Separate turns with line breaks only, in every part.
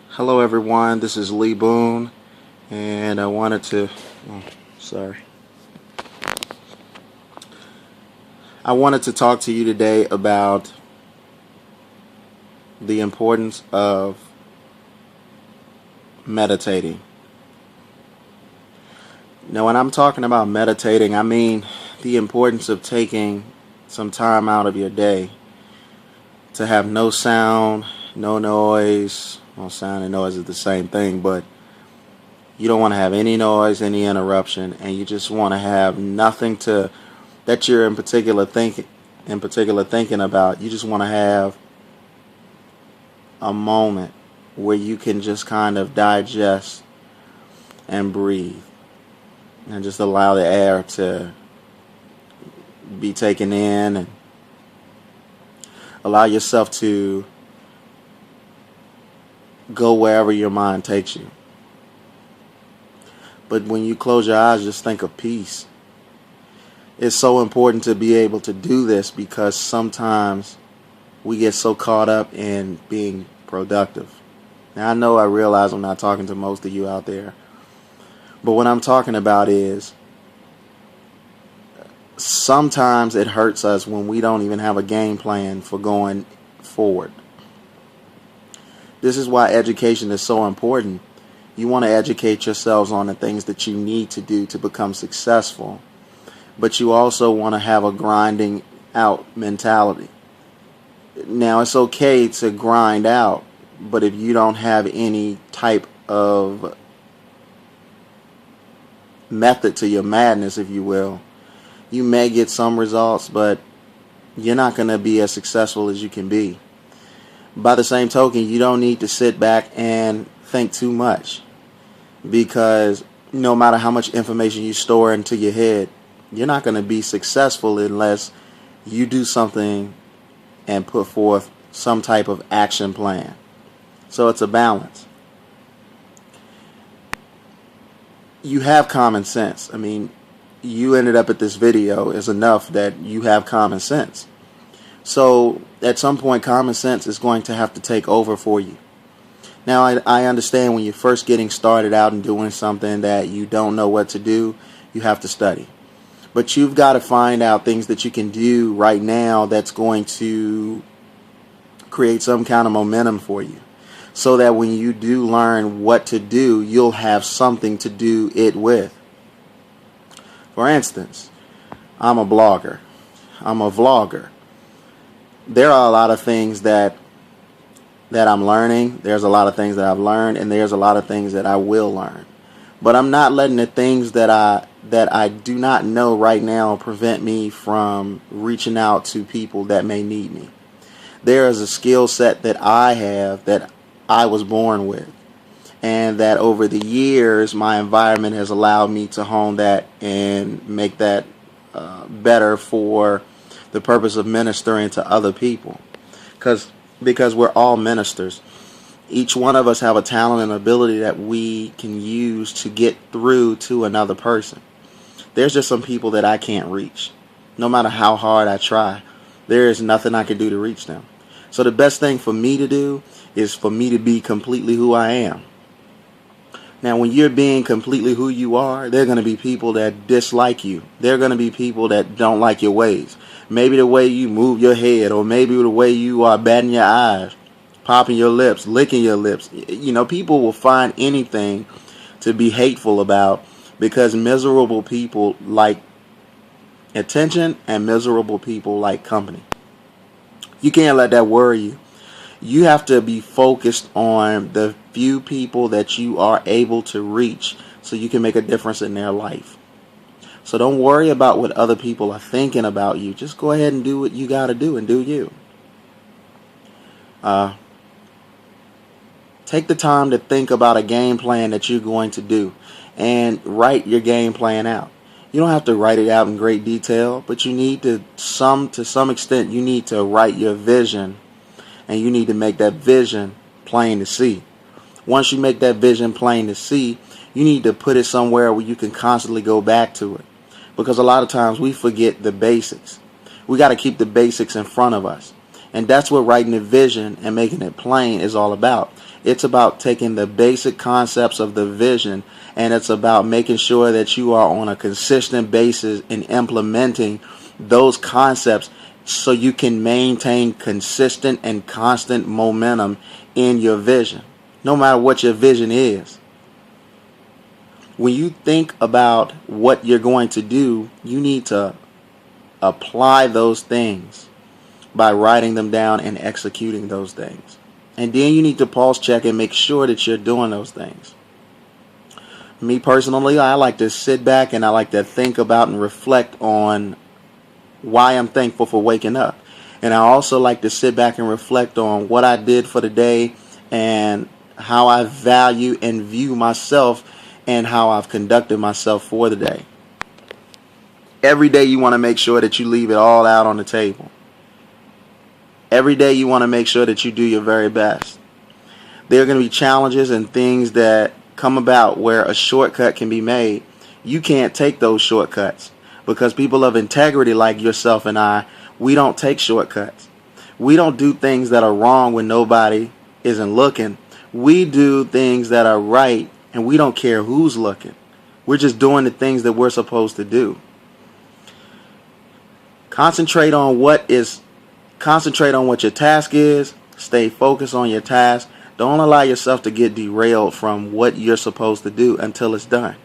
Hello everyone, this is Lee Boone, and I wanted to, I wanted to talk to you today about the importance of meditating. Now, when I'm talking about meditating, I mean the importance of taking some time out of your day to have no sound, no noise. Well, sound and noise is the same thing, but you don't want to have any noise, any interruption, and you just want to have nothing that you're in particular thinking about. You just want to have a moment where you can just kind of digest and breathe and just allow the air to be taken in and allow yourself to go wherever your mind takes you. But when you close your eyes, just think of peace. It's so important to be able to do this because sometimes we get so caught up in being productive. Now, I realize I'm not talking to most of you out there, but what I'm talking about is sometimes it hurts us when we don't even have a game plan for going forward. This is why education is so important. You want to educate yourselves on the things that you need to do to become successful, but you also want to have a grinding out mentality. Now, it's okay to grind out, but if you don't have any type of method to your madness, if you will, you may get some results, but you're not going to be as successful as you can be. By the same token, you don't need to sit back and think too much, because no matter how much information you store into your head, you're not going to be successful unless you do something and put forth some type of action plan. So it's a balance. You have common sense. I mean, you ended up at this video is enough that you have common sense. So at some point, common sense is going to have to take over for you. Now, I understand when you're first getting started out and doing something that you don't know what to do, you have to study. But you've got to find out things that you can do right now that's going to create some kind of momentum for you, so that when you do learn what to do, you'll have something to do it with. For instance, I'm a blogger. I'm a vlogger. There are a lot of things that I'm learning. There's a lot of things that I've learned, and there's a lot of things that I will learn. But I'm not letting the things that I do not know right now prevent me from reaching out to people that may need me. There is a skill set that I have that I was born with, and that over the years my environment has allowed me to hone that and make that better for the purpose of ministering to other people, because we're all ministers. Each one of us have a talent and ability that we can use to get through to another person. There's just some people that I can't reach. No matter how hard I try, there is nothing I can do to reach them. So the best thing for me to do is for me to be completely who I am. Now, when you're being completely who you are, there are going to be people that dislike you. There are going to be people that don't like your ways. Maybe the way you move your head, or maybe the way you are batting your eyes, popping your lips, licking your lips. You know, people will find anything to be hateful about, because miserable people like attention and miserable people like company. You can't let that worry you. You have to be focused on the few people that you are able to reach so you can make a difference in their life. So don't worry about what other people are thinking about you. Just go ahead and do what you got to do and do you. Take the time to think about a game plan that you're going to do and write your game plan out. You don't have to write it out in great detail, but you need to some extent, you need to write your vision, and you need to make that vision plain to see. Once you make that vision plain to see, you need to put it somewhere where you can constantly go back to it. Because a lot of times we forget the basics. We got to keep the basics in front of us. And that's what writing a vision and making it plain is all about. It's about taking the basic concepts of the vision, and it's about making sure that you are on a consistent basis in implementing those concepts so you can maintain consistent and constant momentum in your vision, no matter what your vision is. When you think about what you're going to do, you need to apply those things by writing them down and executing those things. And then you need to pause, check, and make sure that you're doing those things. Me personally, I like to sit back and I like to think about and reflect on why I'm thankful for waking up. And I also like to sit back and reflect on what I did for the day and how I value and view myself and how I've conducted myself for the day. Every day you want to make sure that you leave it all out on the table. Every day you want to make sure that you do your very best. There are going to be challenges and things that come about where a shortcut can be made. You can't take those shortcuts because people of integrity like yourself and I, we don't take shortcuts. We don't do things that are wrong when nobody isn't looking. We do things that are right and we don't care who's looking. We're just doing the things that we're supposed to do. Concentrate on what your task is. Stay focused on your task. Don't allow yourself to get derailed from what you're supposed to do until it's done.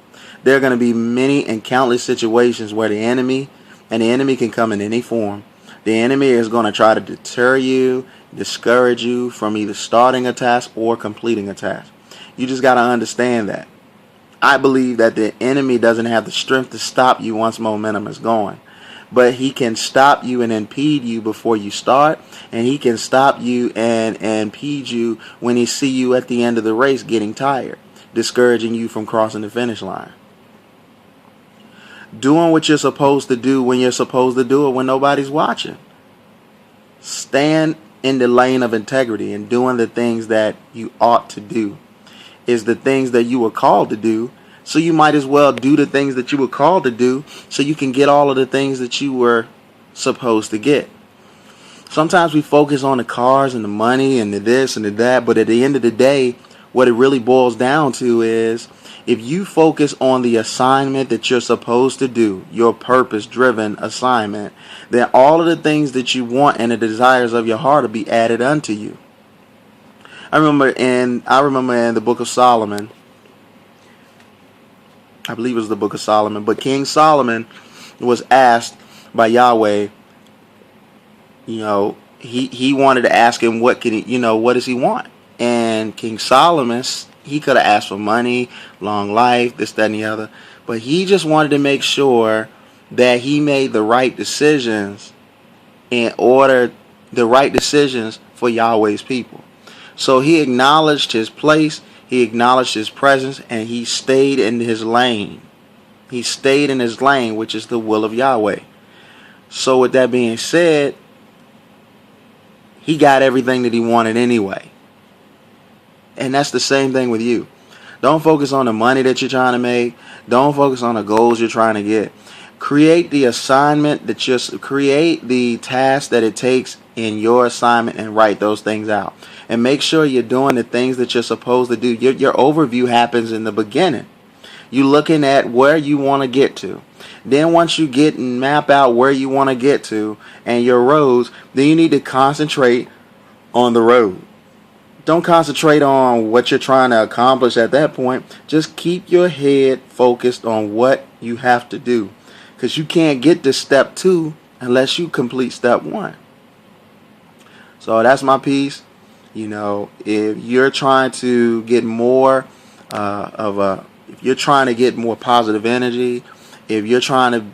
There are going to be many and countless situations where the enemy can come in any form. The enemy is going to try to deter you, discourage you from either starting a task or completing a task. You just got to understand that. I believe that the enemy doesn't have the strength to stop you once momentum is gone. But he can stop you and impede you before you start, and he can stop you and impede you when he see you at the end of the race getting tired, discouraging you from crossing the finish line. Doing what you're supposed to do when you're supposed to do it when nobody's watching. Stand in the lane of integrity and doing the things that you ought to do is the things that you were called to do. So you might as well do the things that you were called to do so you can get all of the things that you were supposed to get. Sometimes we focus on the cars and the money and the this and the that, but at the end of the day, what it really boils down to is if you focus on the assignment that you're supposed to do, your purpose-driven assignment, then all of the things that you want and the desires of your heart will be added unto you. I remember in the book of Solomon, I believe it was the book of Solomon, but King Solomon was asked by Yahweh, he wanted to ask him what does he want? And King Solomon, he could have asked for money, long life, this, that, and the other, but he just wanted to make sure that he made the right decisions the right decisions for Yahweh's people. So he acknowledged his place, he acknowledged his presence, and he stayed in his lane. He stayed in his lane, which is the will of Yahweh. So with that being said, he got everything that he wanted anyway. And that's the same thing with you. Don't focus on the money that you're trying to make. Don't focus on the goals you're trying to get. Create the assignment create the task that it takes in your assignment and write those things out. And make sure you're doing the things that you're supposed to do. Your overview happens in the beginning. You're looking at where you want to get to. Then once you get and map out where you want to get to and your roads, then you need to concentrate on the road. Don't concentrate on what you're trying to accomplish at that point. Just keep your head focused on what you have to do. Because you can't get to step 2 unless you complete step 1. So that's my piece. If you're trying to get more if you're trying to get more positive energy, if you're trying to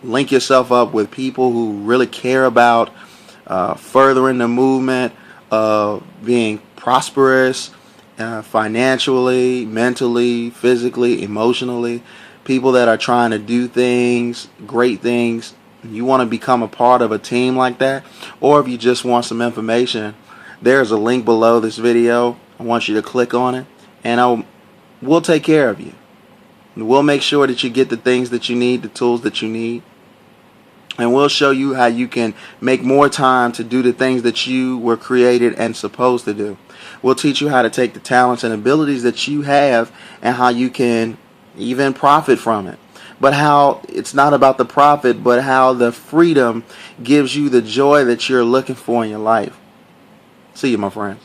link yourself up with people who really care about furthering the movement of being prosperous financially, mentally, physically, emotionally, people that are trying to do things, great things, you want to become a part of a team like that, or if you just want some information, there's a link below this video. I want you to click on it, and we'll take care of you. We'll make sure that you get the things that you need, the tools that you need. And we'll show you how you can make more time to do the things that you were created and supposed to do. We'll teach you how to take the talents and abilities that you have and how you can even profit from it. But how it's not about the profit, but how the freedom gives you the joy that you're looking for in your life. See you, my friends.